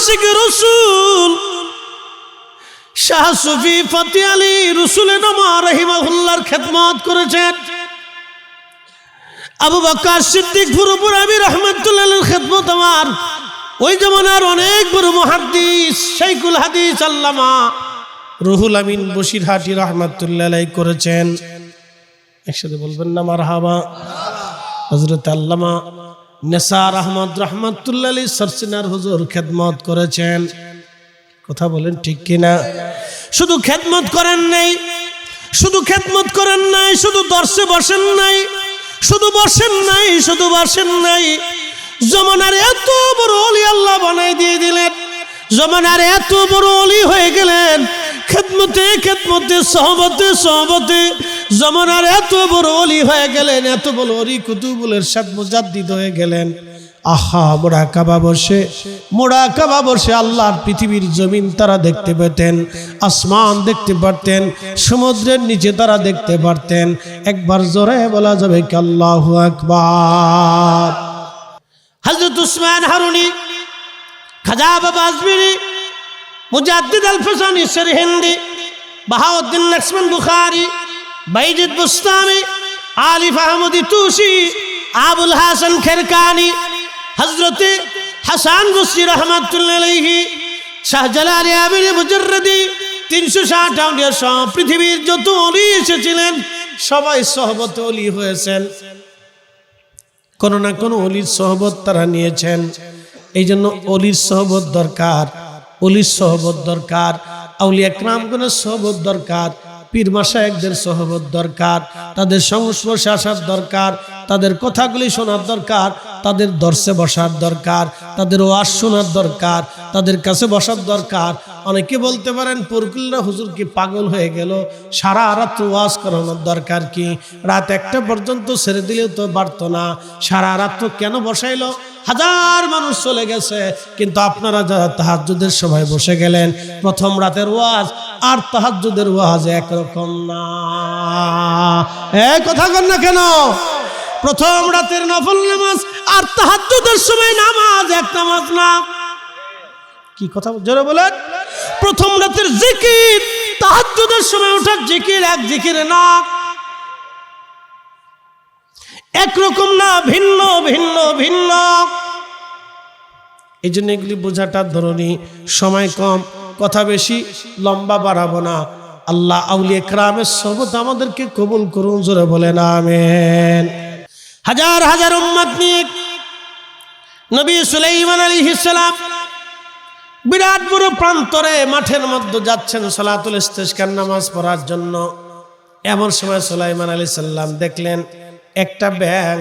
আশিক রসুল শাহ সুফি ফতি আলী রসুল নামা রহিমাহুল্লাহর খেদমত করেছেন। আবু বকর সিদ্দিক ফুরপুরাবি রহমতুল্লাহর খেদমত আমার ওই জমানার অনেক বড় মুহাদ্দিস শাইখুল হাদিস আল্লামা রুহুল আমিন বশিরহাটি রহমতুল্লাহ আলাইহি করেছেন। একসাথে বলবেন না মারহাবা। হযরত আল্লামা নেসার আহমদ রহমতুল্লাহ আলাইহি সরসিনার হুজুর খেদমত করেছেন। কথা বলেন ঠিক কিনা? শুধু খেদমত করেন নাই, শুধু খেদমত করেন নাই, শুধু দর্শে বসেন নাই, শুধু বসেন নাই, শুধু বসেন নাই, জমানার এত বড় ওলি আল্লাহ বানাই দিয়ে দিলেন, জমানার এত বড় ওলি হয়ে গেলেন। খেদমতে খেদমতে সহবতে সহবতে জমানার এত বড় ওলি হয়ে গেলেন, এত বড় ওলি কুতুবুল ইরশাদ মুজাদ্দিদ হয়ে গেলেন। আহা, মোড়াকাবা বসে আল্লাহর পৃথিবীর জমিন তারা দেখতে পেতেন, আসমান দেখতে পারতেন, সমুদ্রের নিচে তারা দেখতে পারতেন। একবার জোরে বলা যাবে কি আল্লাহু আকবার। হযরত উসমান হারুনি, খাজা বাবা আজমিরি, মুজাদ্দিদ আল ফসানি সিরহিন্দি, বাহাউদ্দিন নকশবন বুখারী, বাইজিদ বুস্তামি, আলিফ আহমদি তুসি, আবুল হাসান খেরকানি, হযরতে হাসান বসরি রহমাতুল্লাহ আলাইহি, শাহজালাল আমিরি মুজাররদি, 360 আউলিয়া সহ পৃথিবীর যত ওলি এসেছিলেন সবাই সহবতে ওলি হয়েছেন। কোন না কোন ওলির সহবত তারা নিয়েছেন। এই জন্য ওলির সহবত দরকার, ওলির সহবত দরকার, আউলিয়া কেরামগণের সহবত দরকার, পীর মাশায়েখদের সহবত দরকার, তাদের সংস্পর্শে আসার দরকার, তাদের কথাগুলি শোনার দরকার, তাদের দর্শে বসার দরকার, তাদের ওয়াজ শোনার দরকার, তাদের কাছে বসার দরকার। অনেকে বলতে পারেন পরকুল্লা হুজুর কি পাগল হয়ে গেল, সারা রাত ওয়াজ করানোর দরকার কি? রাত 1টা পর্যন্ত ছেড়ে দিলেও তো পারতো না, সারা রাত কেন বসাইলো? হাজার মানুষ চলে গেছে, কিন্তু আপনারা যারা তাহাজ্জুদের সময় বসে গেলেন, প্রথম রাতের ওয়াজ আর তাহাজ্জুদের ওয়াজ একরকম না। কথা কন না কেন? প্রথম রাতের নফল নামাজ আর তাহাজ্জুদের সময় নামাজ এক নামাজ না। কি কথা জোরে বলেন? প্রথম রাতের জিকির তাহাজ্জুদের সময় ওঠার জিকির এক জিকির না, একরকম না, ভিন্ন ভিন্ন ভিন্ন। এই জন্য এগুলি বোঝাটা ধরনি, সময় কম, কথা বেশি, লম্বা বাড়াবো না। আল্লাহ আউলিয়া কেরামের সহবত আমাদেরকে কবুল করুন, জোরে বলেন আমিন। হাজার হাজার উম্মত নিয়ে নবী সুলাইমান আলাইহিস সালাম বিরাট বড় প্রান্তরে মাঠের মধ্যে যাচ্ছেন সালাতুল ইস্তিসকার নামাজ পড়ার জন্য। এমন সময় সুলাইমান আলাইহিস সালাম দেখলেন একটা ব্যাঙ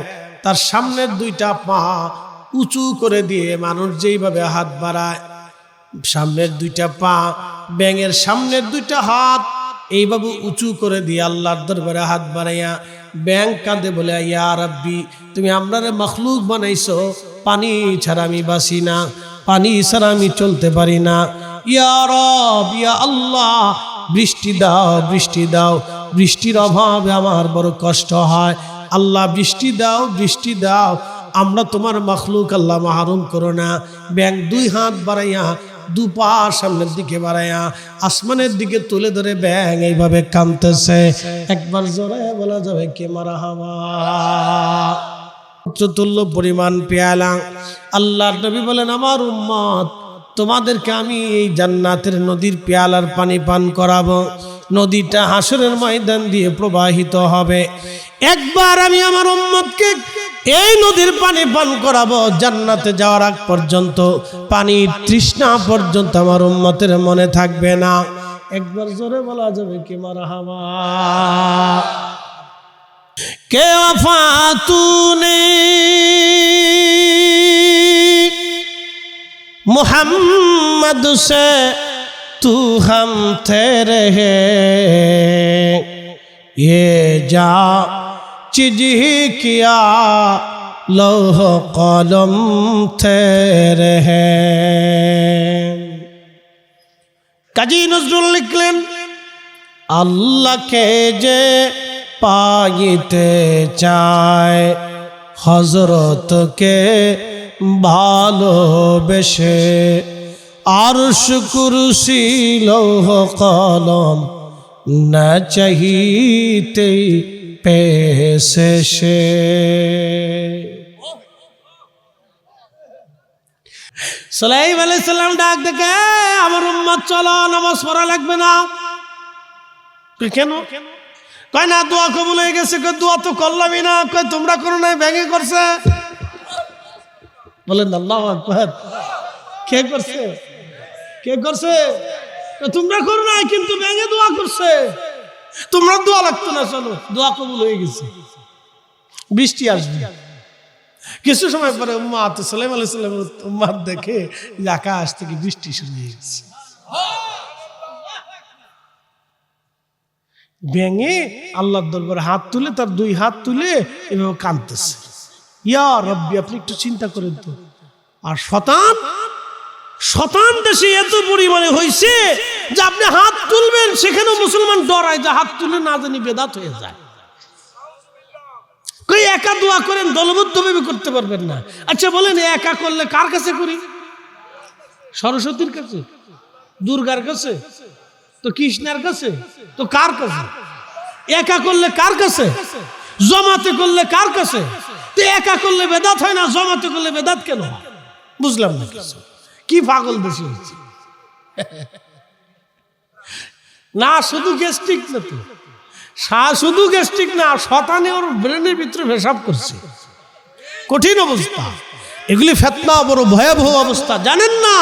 তার সামনের 2টা পা উঁচু করে দিয়ে, মানুষ যেইভাবে হাত বাড়ায়, সামনের 2টা পা, ব্যাঙের সামনের 2টা হাত এইভাবে উঁচু করে দিয়ে আল্লাহর দরবারে হাত বাড়াইয়া ব্যাঙ কাঁদে বলে, ইয়া রাব্বি, তুমি আমরারে মখলুক বানাইছো, পানি ছাড়া আমি বাসি না, পানি ছাড়া আমি চলতে পারি না। ইয়া রব, ইয়া আল্লাহ, বৃষ্টি দাও, বৃষ্টি দাও, বৃষ্টির অভাবে আমার বড় কষ্ট হয়। আল্লাহ বৃষ্টি দাও, বৃষ্টি দাও, আমরা তোমার মখলুক, আল্লাহ মাহরুম করো না। ব্যাঙ 2 হাত বাড়াইয়া, 2 পা সামনের দিকে বাড়াইয়া আসমানের দিকে তুলে ধরে ব্যাঙ এইভাবে কাঁদতেছে। একবার জোরে বলা যাবে কি মারহাবা। চতুল্য পরিমাণ পেয়ালা। আল্লাহর নবী বলেন, আমার উম্মত তোমাদেরকে আমি এই জান্নাতের নদীর পেয়ালার পানি পান করাবো। নদীটা হাসরের ময়দান দিয়ে প্রবাহিত হবে। একবার আমি আমার উম্মতকে এই নদীর পানি পান করাবো, জান্নাতে যাওয়ার আগ পর্যন্ত পানির তৃষ্ণা পর্যন্ত আমার উম্মতের মনে থাকবে না। একবার জোরে বলা যাবে কি মারহাবা। কে ওয়াফা তূনে मुहम्मद से तू हम तेरे है, ये जा चीज ही किया लौह कलम तेरे है। কাজী নজরুল লিখলেন, আল্লাহকে যে পাইতে চায় হযরতকে ভালোবেসে, আরশ কুরসি লৌহ কলম না চাহিতে পেয়েছে সে। সুলাইমান আলাইহিস সালাম ডাক দেখে, আমার উম্মত চলো, নামাজ পড়া লাগবে না। কেন? কয় না দোয়া কবুল হয়ে গেছে। কয় দোয়া তো করলামই না। কয় তোমরা করো নাই, ভেঙে করছে। বলেন আল্লাহু আকবার। কে করছে? কে করছে? তোমরা করো নাই, কিন্তু ভেঙে দোয়া করছে। তোমরা দোয়া লাগতো না, চলো দোয়া কবুল হয়ে গেছে, বৃষ্টি আসবে। কিছু সময় পরে উম্মাত সুলাইমান আলাইহিস সালামের উম্মাত দেখে যে আকাশ থেকে বৃষ্টি শুরু হয়ে গেছে। ভেঙে আল্লাহর দরবারে হাত তুলে, তার দুই হাত তুলে এভাবে কাঁদতেছে, ইয়া রব্বি, আপনি একটু চিন্তা করেন তো। আর শতান দেশে এত পরিমাণে হয়েছে যে আপনি হাত তুলবেন, সেখানেও মুসলমান ডরায় যে হাত তুলে না জানি বেদাত হয়ে যায়। কই একা দোয়া করেন, দলবদ্ধভাবে করতে পারবেন না। আচ্ছা বলেন, একা করলে কার কাছে করি? সরস্বতীর কাছে, দুর্গার কাছে, তো কৃষ্ণের কাছে, তো কার কাছে? একা করলে কার কাছে? জমাতে করলে কার কাছে? তো একা করলে বেদাত হয় না, জমাতে করলে বেদাত কেন? বুঝলাম না কিছু। কি পাগল বেশি হচ্ছে না? শুধু গ্যাস্ট্রিক না তো, শুধু গ্যাস্ট্রিক না, শতানে ওর ব্রেনের ভিতরে পেশাব করছে। কঠিন অবস্থা এগুলি, ফিতনা, বড় ভয়াবহ অবস্থা। জানেন না,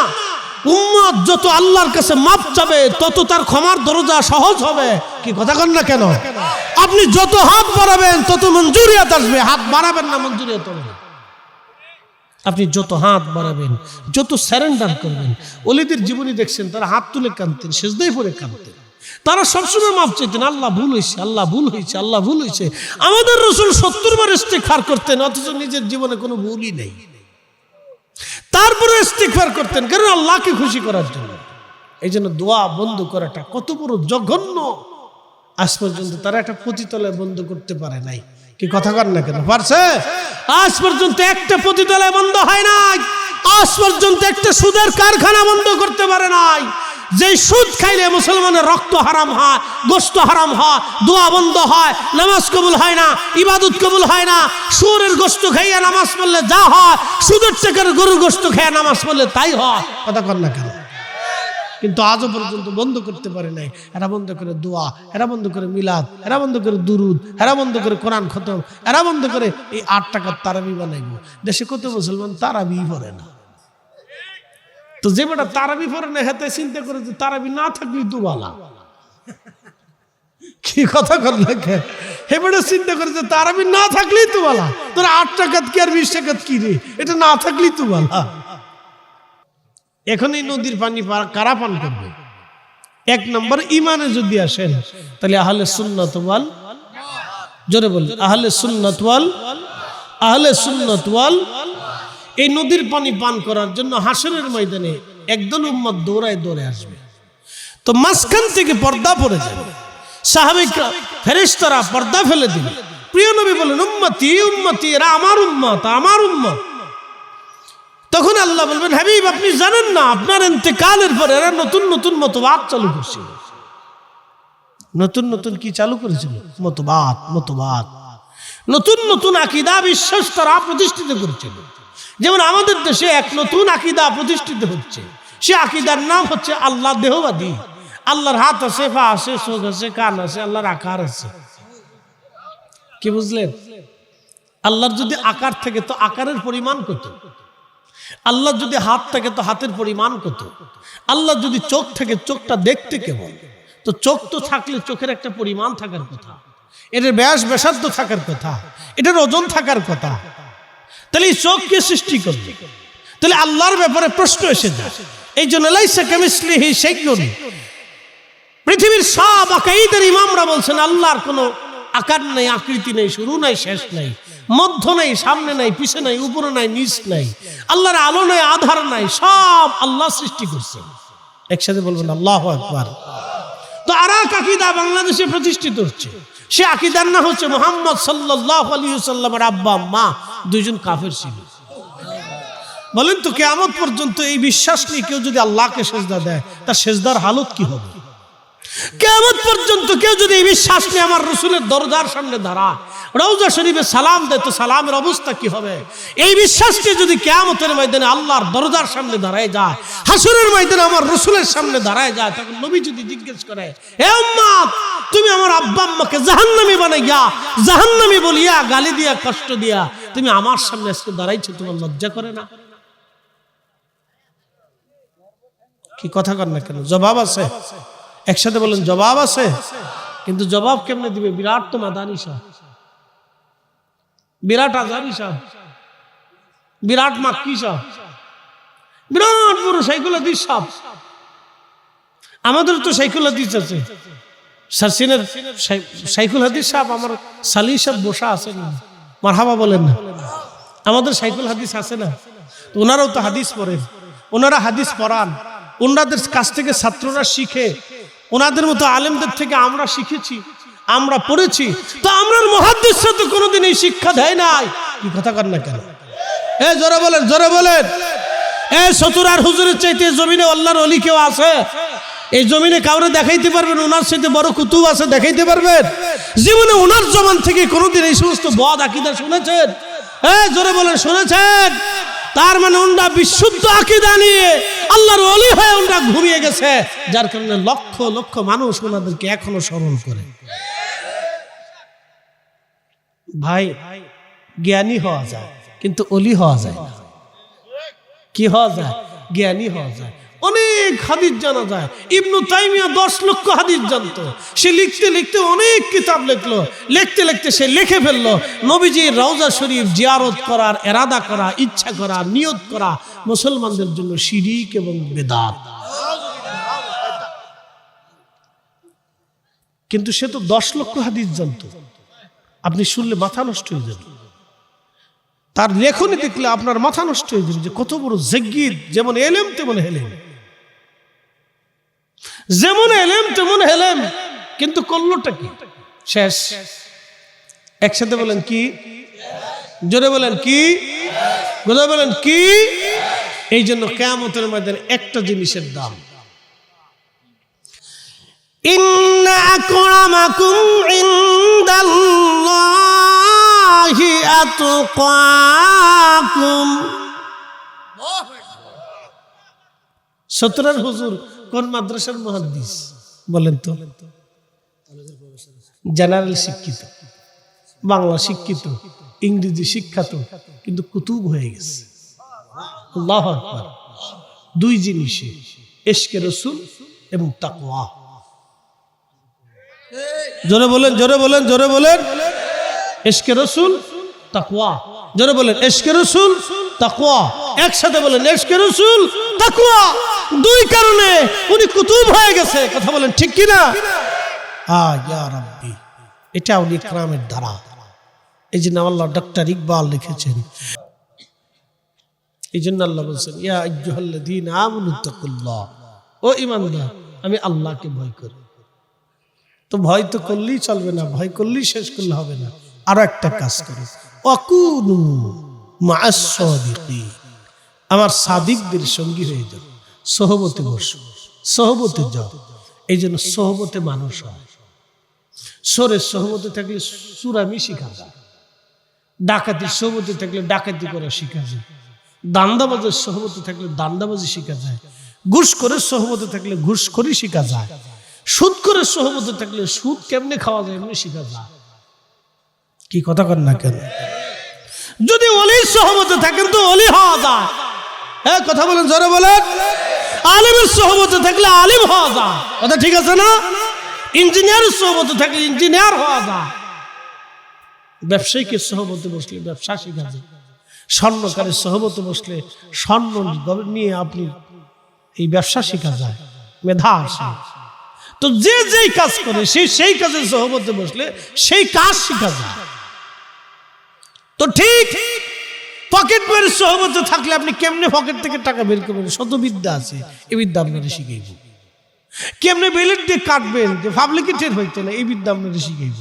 উম্মত যত আল্লাহর কাছে মাপ চাবে তত তার ক্ষমার দরজা সহজ হবে। কি কথা কন না কেন? আপনি যত হাত বাড়াবেন তত মঞ্জুরিয়াত আসবে। হাত বাড়াবেন না, মঞ্জুরিয়াত হবে না। আপনি যত হাত বাড়াবেন, যত সারেন্ডার করবেন। ওলিদের জীবনী দেখছেন, তারা হাত তুলে কাঁদতেন, সেজদায় পড়ে কাঁদতেন। তারা সবসময় মাপ চাইতেন, আল্লাহ ভুল হয়েছে, আল্লাহ ভুল হয়েছে, আল্লাহ ভুল হয়েছে। আমাদের রাসূল 70 বার ইস্তিগফার করতেন, অথচ নিজের জীবনে কোনো ভুলই নেই। তারপরে ইস্তিগফার করতেন, কারণ আল্লাহকে খুশি করার জন্য। এই জন্য দোয়া বন্ধ করাটা কত বড় জঘন্য। আজ পর্যন্ত তারা একটা পতিতালয় বন্ধ করতে পারে নাই। কি কথা কর না কেন? পারছে? আজ পর্যন্ত একটা পতিতালয় বন্ধ হয় নাই। আজ পর্যন্ত একটা সুদের কারখানা বন্ধ করতে পারে নাই। যে সুদ খাইলে মুসলমানের রক্ত হারাম হয়, গোশত হারাম হয়, দোয়া বন্ধ হয়, নামাজ কবুল হয় না, ইবাদত কবুল হয় না। সুরের গোশত খাইয়া নামাজ পড়লে যা হয়, সুদের টাকার গরুর গোশত খাইয়া নামাজ পড়লে তাই হয়। কথা কর না কেন? কিন্তু আজও পর্যন্ত বন্ধ করতে পারে নাই। এরা বন্ধ করে দোয়া, এরা বন্ধ করে মিলাদ, এরা বন্ধ করে দুরুদ, এরা বন্ধ করে কোরআন খতম, এরা বন্ধ করে এই 8 টাকার তারাবি বানাইব। দেশে কত মুসলমান তারাবি পড়ে না। তো যে বেটা তারাবি পড়ে না, হাতে চিন্তা করে যে তারাবি না থাকলেই তো বালা। কি কথা কর না কেন? হে বেটা চিন্তা করে যে তারাবি না থাকলেই তো বালা। তোর 8 টাকাত কি আর 20 টাকাত কি রে? এটা না থাকলেই তো বালা। এখন এই নদীর পানি কারা পান করবে? 1 নম্বর ইমানে যদি আসেন, তাহলে আহলে সুন্নাত ওয়াল, জোরে বল, আহলে সুন্নাত ওয়াল, আহলে সুন্নাত ওয়াল। এই নদীর পানি পান করার জন্য হাসরের ময়দানে একদল উম্মত দৌড়ায় দৌড়ে আসবে। তো মাঝখান থেকে পর্দা পড়ে যাবে। সাহাবীরা, ফেরেশতারা পর্দা ফেলে দিবে। প্রিয় নবী বলেন, উম্মতি উম্মতি, এরা আমার উম্মত, আমার উম্মত। তখন আল্লাহ বলবেন, হাবিব আপনি জানেন না, আপনার ইন্তেকালের পর এরা নতুন নতুন মতবাদ চালু করছিল। নতুন নতুন কি চালু করেছিল? মতবাদ, মতবাদ, নতুন নতুন আকীদা, বিশ্বাস তারা প্রতিষ্ঠিত করেছিল। যেমন আমাদের দেশে এক নতুন আকীদা প্রতিষ্ঠিত হচ্ছে। সে আকীদার নাম হচ্ছে আল্লাহ দেহবাদী। আল্লাহর হাত আছে, পা আছে, চোখ আছে, কান আছে, আল্লাহর আকার আছে। কি বুঝলেন? আল্লাহর যদি আকার থাকে তো আকারের পরিমাণ কত? আল্লাহ যদি হাত থাকে তো হাতের পরিমাণ কত? আল্লাহ যদি চোখ থাকে, চোখটা দেখতে কেমন? তো চোখ তো থাকলে চোখের একটা পরিমাণ থাকার কথা, এটার ব্যাস ব্যাসার্ধ থাকার কথা, এটার ওজন থাকার কথা। তাহলে এই চোখ কে সৃষ্টি করবে? তাহলে আল্লাহর ব্যাপারে প্রশ্ন এসে যায়। এই জন্য লাইসা কামিসলিহি শাইউন, পৃথিবীর সব আকাইদের ইমামরা বলছেন আল্লাহর কোনো আকার নাই, আকৃতি নেই, শুরু নাই, শেষ নাই, মধ্য নাই, সামনে নাই, পিছে নাই, উপরে নাই, নিচ নাই। আল্লাহর আলো নাই, আধার নাই, সব আল্লাহ সৃষ্টি করছেন। একসাথে বলবেন আল্লাহু আকবার। তো আরেক আকীদা বাংলাদেশে প্রতিষ্ঠিত হচ্ছে। সে আকীদার নাম হচ্ছে মুহাম্মদ সাল্লাল্লাহু আলাইহি ওয়াসাল্লামের আব্বা আম্মা দুইজন কাফের ছিল। বলেন তো কিয়ামত পর্যন্ত এই বিশ্বাস নিয়ে কেউ যদি আল্লাহকে সেজদা দেয় তার সেজদার হালত কি হবে? কিয়ামত পর্যন্ত কেউ যদি এই বিশ্বাস নিয়ে আমার রাসূলের দরজার সামনে দাঁড়ায়, রওজা শরীফে সালাম দেয়, তো সালামের অবস্থা কি হবে? এই বিশ্বাস নিয়ে যদি কিয়ামতের ময়দানে আল্লাহর দরজার সামনে দাঁড়ায় যায়, হাসরের ময়দানে আমার রাসূলের সামনে দাঁড়ায় যায়, তখন নবী যদি জিজ্ঞেস করে, হে উম্মত, তুমি আমার আব্বা আম্মাকে জাহান্নামী বানাইয়া, জাহান্নামী বলিয়া, গালি দিয়া, কষ্ট দিয়া তুমি আমার সামনে আজকে দাঁড়াইছো, তোমার লজ্জা করে না? কি কথা কর না কেন? জবাব আছে? একসাথে বলেন জবাব আছে। কিন্তু জবাব কেমনে দিবে? বিরাট তো মাদানী সাহেব, বিরাট আজারি সাহেব, বিরাট মাক্কি সাহেব, বিরাট বড় শাইখুল হাদিস সাহেব। আমাদের তো শাইখুল হাদিস আছে, সারসিনের শাইখুল হাদিস সাহেব, আমার সালি সাহেব বসা আছে না, মারহাবা বলেন না। আমাদের শাইখুল হাদিস আছে না, ওনারাও তো হাদিস পড়েন, ওনারা হাদিস পড়ান, ওনাদের কাছ থেকে ছাত্ররা শিখে, ওনাদের মতো আলেমদের থেকে আমরা শিখেছি, আমরা পড়েছি। তো আমরা মুহাদ্দিসরা তো কোনোদিন এই শিক্ষা দেয় নাই। কি কথা কর না কেন? জোরে বলেন, জোরে বলেন। সতুরার হুজুরের চাইতে জমিনে আল্লাহর ওলি কেউ আছে? এই জমিনে কাউরে দেখাইতে পারবেন ওনার সাথে বড় কুতুব আছে? দেখাইতে পারবেন? জীবনে ওনার জমান থেকে কোনোদিন এই সমস্ত বদ আকীদা শুনেছেন? জোরে বলেন, শুনেছেন? তার মানে ওনারা বিশুদ্ধ আকীদা নিয়ে আল্লাহর ওলি হয়ে ওনারা ঘুমিয়ে গেছে, যার কারণে লক্ষ লক্ষ মানুষ ওনাদেরকে এখনো স্মরণ করে। ভাই, জ্ঞানী হওয়া যায় কিন্তু ওলি হওয়া যায় না। কি হওয়া যায়? জ্ঞানী হওয়া যায়, অনেক হাদিস জানা যায়। ইবনু তাইমিয়া 10 লক্ষ হাদিস জানতো। সে লিখতে লিখতে অনেক কিতাব লিখলো, লিখতে লিখতে সে লিখে ফেললো নবীজির রওজা শরীফ জিয়ারত করার এরাদা করা, ইচ্ছা করা, নিয়ত করা মুসলমানদের জন্য শিরিক এবং বেদাত। কিন্তু সে তো 10 লক্ষ হাদিস জানতো। আপনি শুনলে মাথা নষ্ট হয়ে যাবে, তার লেখনী দেখলে আপনার মাথা নষ্ট হয়ে যাবে যে কত বড় জিজ্ঞিদ। যেমন এলেম তেমন হেলেম, যেমন এলেম তেমন হেলেম, কিন্তু করলোটা কি? শেষ। একসাথে বলেন কি? জোরে বলেন কি? জোরে বলেন কি? এই জন্য কিয়ামতের ময়দানে একটা জিনিসের দাম, ইন্না আকরামাকুম ইনদাল্লাহি আতকাকুম। সতরার হুজুর কোন মাদ্রাসার মুহাদ্দিস বলেন তো? জেনারেল শিক্ষিত, বাংলা শিক্ষিত, ইংরেজি শিক্ষিত, কিন্তু কুতুব হয়ে গেছে। আল্লাহু আকবার। 2 জিনিসে, ইশকে রাসূল এবং তাকওয়া। জোরে বলেন, জোরে বলেন, জোরে বলেন। ইশকে রাসূল, তাকওয়া। জোরে বলেন, ইশকে রাসূল, তাকওয়া। একসাথে বলেন, ইশকে রাসূল, তাকওয়া। 2 কারণে উনি কুতুব হয়ে গেছে। কথা বলেন ঠিক কি না? ইয়া রাব্বি, এটা উনি ইকরামের ধারা। এই জন্য আল্লাহ ডক্টর ইকবাল লিখেছেন, এই জন্য আল্লাহ বলছেন, ইয়া আইয়ুহাল্লাযীনা আমানু তাকুল্লাহ, ও ঈমানদার, আমি আল্লাহকে ভয় করি। তো ভয় তো করলেই চলবে না, ভয় করলেই শেষ করলে হবে না। আরো একটা কাজ করো, ওয়াকুনু মা'আস সাদিকিন, আমার সাদিকদের সঙ্গী হয়ে যাও, সোহবতে বসো, সোহবতে যাও। এই জন্য সোহবতে মানুষ হয়। সোরের সোহবতে থাকলে সুরামি শিখা যায়, ডাকাতির সোহবতে থাকলে ডাকাতি করা শিখা যায়, দান্দাবাজের সোহবতে থাকলে দান্দাবাজি শিখা যায়, ঘুষখোরের সোহবতে থাকলে ঘুষখোরি শিখা যায়, সুদখোরের সোহবতে থাকলে সুদ কেমনে খাওয়া যায় এমনি শিখা যায়। কি কথা কর না কেন? যদি ওলির সোহবতে থাকেন তো ওলি হওয়া যায়। কথা বলেন, জোরে বলেন। আলিমের সোহবতে থাকলে আলিম হওয়া যায়। কথা ঠিক আছে না? ইঞ্জিনিয়ারের সোহবতে থাকলে ইঞ্জিনিয়ার হওয়া যায়। ব্যবসায়ীকে সোহবতে বসলে ব্যবসা শিখা যায়। স্বর্ণকারের সোহবতে বসলে স্বর্ণ নিয়ে আপনি এই ব্যবসা শিখা যায়, মেধা আসে। তো যে যেই কাজ করে সেই কাজের সোহবতে বসলে সেই কাজ শিখা যায়। তো ঠিক পকেট মারের সোহবতে থাকলে আপনি কেমনে পকেট থেকে টাকা বের করবেন, শত বিদ্যা আছে, এই বিদ্যা আপনারা শিখাইব। কেমনে বেলেট দিয়ে কাটবেন যে পাবলিকে টের হইতো না, এই বিদ্যা আপনাদের শিখাইব,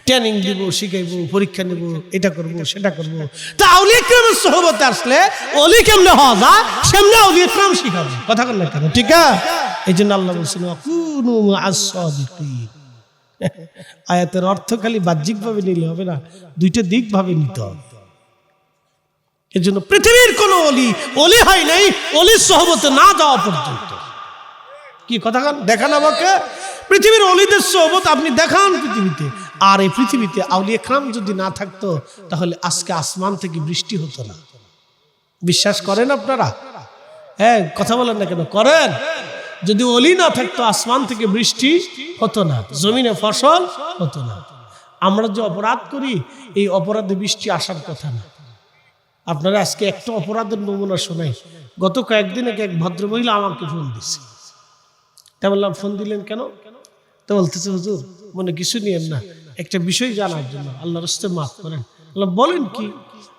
ট্রেনিং দিব, শিখাইব, পরীক্ষা নেব, এটা করব সেটা করব। তা আউলিয়া ইকরামের সোহবতে আসলে অলি কেমনে হওয়া যায় সেমনে আউলিয়া ইকরাম শিখাবো। কথা বল না কেন? ঠিক আছে, এই জন্য আল্লাহ বলছেন কুনু মা'আস সাদিকিন। আয়াতের অর্থ খালি বাহ্যিকভাবে নিলে হবে না, দুইটা দিক ভাবে নিতে হবে। এর জন্য পৃথিবীর কোন অলি হয় নাই অলির সোহবতে না যাওয়া পর্যন্ত। কি কথা দেখান আমাকে, পৃথিবীর অলিদের সোহবত আপনি দেখান পৃথিবীতে। আর এই পৃথিবীতে আউলিয়া ইকরাম যদি না থাকতো তাহলে আজকে আসমান থেকে বৃষ্টি হতো না। বিশ্বাস করেন আপনারা? হ্যাঁ, কথা বলেন না কেন? করেন। যদি অলি না থাকতো আসমান থেকে বৃষ্টি হতো না, জমিনে ফসল হতো না। আমরা যে অপরাধ করি এই অপরাধে বৃষ্টি আসার কথা না। আপনারা আজকে একটা অপরাধের নমুনা শোনাই। গত কয়েকদিন আগে এক ভদ্রমহিলা আমাকে ফোন দিচ্ছে। তা বললাম, ফোন দিলেন কেন? তো বলতেছে, হুজুর মনে কিছু নিয়েন না, একটা বিষয় জানার জন্য, আল্লাহর রাস্তে মাফ করেন। বলেন কি?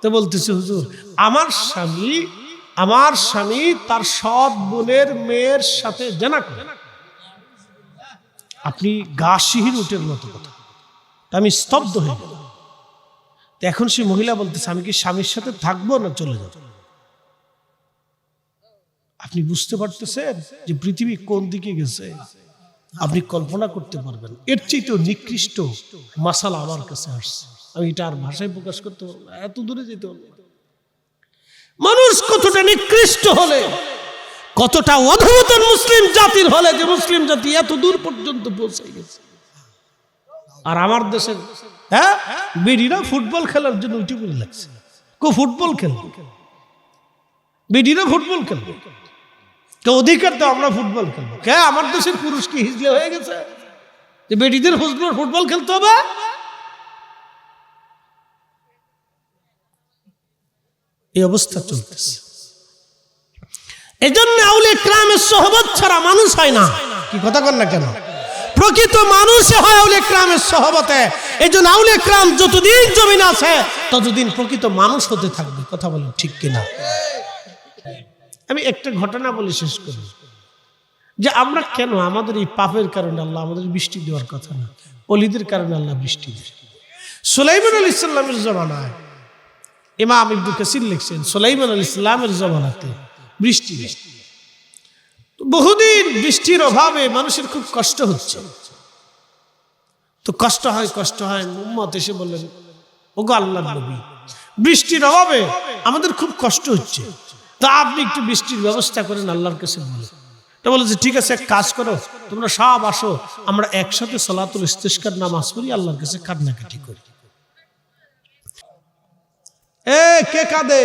তো বলতেছে, হুজুর আমার স্বামী তার সৎ বোনের মেয়ের সাথে জানা করে। আপনি গা শিহির উটের মতো কথা। আমি স্তব্ধ হয়ে গেলাম। এখন সে মহিলা বলতেছে, আমি কি স্বামীর সাথে থাকবো না চলে যাব? আপনি বুঝতে পারতেছেন যে পৃথিবী কোন দিকে গেছে? আপনি কল্পনা করতে পারবেন। এর চেয়ে নিকৃষ্ট মাসালা আমার কাছে আসছে, আমি এটা আর ভাষায় প্রকাশ করতে পারবো না, এত দূরে যেতে হবে। মানুষ কতটা নিকৃষ্ট হলে, কতটা অধঃপতন মুসলিম জাতির হলে যে মুসলিম জাতি এত দূর পর্যন্ত পৌঁছে গেছে। আর আমার দেশের বেডিরা ফুটবল খেলার জন্য উঠে পড়ে লাগছে। ফুটবল খেলবে, বেডিরা ফুটবল খেলবে, অধিকার তো আমরা ফুটবল খেলবো। কে আমার দেশের পুরুষ কি হিজলে হয়ে গেছে যে বেডিদের ফুটবল খেলতে হবে? এই অবস্থা চলতেছে। এই জন্য আউলিয়া ইকরামের সোহবত ছাড়া মানুষ হয় না। কি কথা কন না কেন? প্রকৃত মানুষ হয় আউলিয়া ইকরামের সোহবতে। এই জন্য আউলিয়া ইকরাম যতদিন জমিন আছে ততদিন প্রকৃত মানুষ হতে থাকবে। কথা বলেন ঠিক কিনা? আমি একটা ঘটনা বলে শেষ করি যে আমরা কেন আমাদের এই পাপের কারণে আল্লাহ আমাদের বৃষ্টি দেওয়ার কথা না, অলিদের কারণে আল্লাহ বৃষ্টি দেয়। সুলাইমান আলাইহিস সালামের জমানায় ইমাম ইবনে কাসির লিখছেন, সুলাইমান আলাইহিস সালামের জমানাতে বৃষ্টি বহুদিন বৃষ্টির অভাবে মানুষের খুব কষ্ট হচ্ছে। তো কষ্ট হয় উম্মত এসে বললেন, ওগো আল্লাহর নবী, বৃষ্টির অভাবে আমাদের খুব কষ্ট হচ্ছে, তা আপনি একটু বৃষ্টির ব্যবস্থা করেন, আল্লাহর কাছে বলে। তো বলেছে, ঠিক আছে, এক কাজ করো, তোমরা সব আসো, আমরা একসাথে সালাতুল ইস্তিসকার নামাজ পড়ি, আল্লাহর কাছে কান্নাকাটি করি। কে কাঁদে?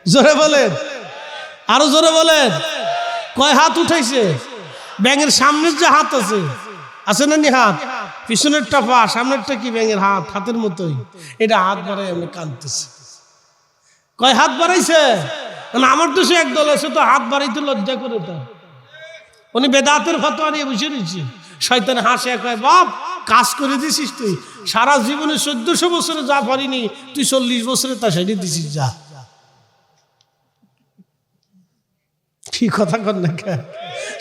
জোরে বলেন, আরো জোরে বলেন। কয় হাত উঠাইছে? ব্যাঙের সামনের যে হাত আছে না নি হাত, পিছনের টাপা, সামনেরটা কি ব্যাঙের হাত, হাতের মতোই, এটা হাত বাড়াই আমি কাঁদতেছি। কয় হাত বাড়াইছে? আমার দেশে এক দল আছে তো হাত বাড়াইতে লজ্জা করে, তার উনি বেদাতের ফতোয়া নিয়ে বসে রয়েছে। শয়তান হাসে, কয় বাপ কাজ করে দিছিস তুই, সারা জীবনে 1400 বছরে যা পারিনি তুই 40 বছরে তা সাইডে দিছিস, যা। কি কথা কর না,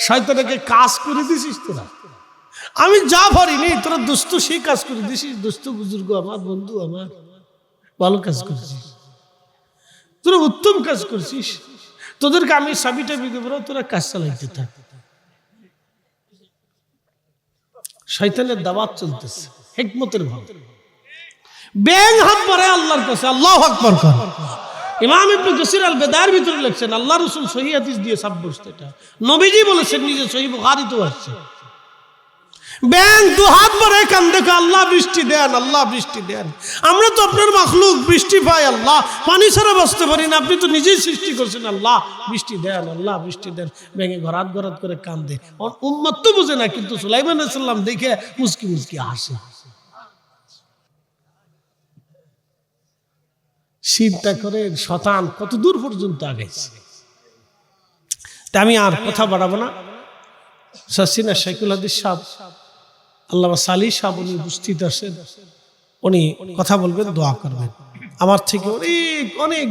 শয়তানকে কাজ করে দিছিস তোরা, আমি যা পারিনি তোরা দোস্ত সেই কাজ করে দিছিস। দোস্ত বুজুর্গ আমার, বন্ধু আমার, ভালো কাজ করছিস, তোরা উত্তম কাজ করছিস, তোদেরকে আমি সাবিটা বিকে বলো, তোরা কাজ চালাইতে থাক। শয়তানের দাওয়াত চলতেছে হিকমতের ভাবে। ব্যাং হাত বাড়ায় আল্লাহর কাছে, আল্লাহু আকবার কর। ইমাম ইবনে কাসির আল বেদায়ের ভিতরে লিখছেন, আল্লাহ রাসূল সহিহ হাদিস দিয়ে সাব্যস্ত, এটা নবীজি বলেছেন, নিজে সহিহ বুখারীতেও আছে। ব্যাং দু হাত বাড়ায় কান্দে, আল্লাহ বৃষ্টি দেন, আল্লাহ বৃষ্টি দেন। আমরা তো আপনার মাখলুক, বৃষ্টি পাই আল্লাহ, পানি ছাড়া বাঁচতে পারি না, আপনি তো নিজেই সৃষ্টি করছেন, আল্লাহ বৃষ্টি দেন, আল্লাহ বৃষ্টি দেন। ব্যাঙে ঘরাত করে কান্দে। উম্মত তো বুঝে না, কিন্তু সুলাইমান আলাইহিস সালাম দেখে মুস্কি মুস্কি হাসে। চিন্তা করেন শয়তান কত দূর পর্যন্ত আগাইছে। তা আমি আর কথা বাড়াবো না। সাসিনা শাইখুল হাদিস সাহেব, আল্লামা সালি সাহেব, উনি উপস্থিত আছেন, উনি কথা বলবেন, দোয়া করবেন। আমার থেকে অনেক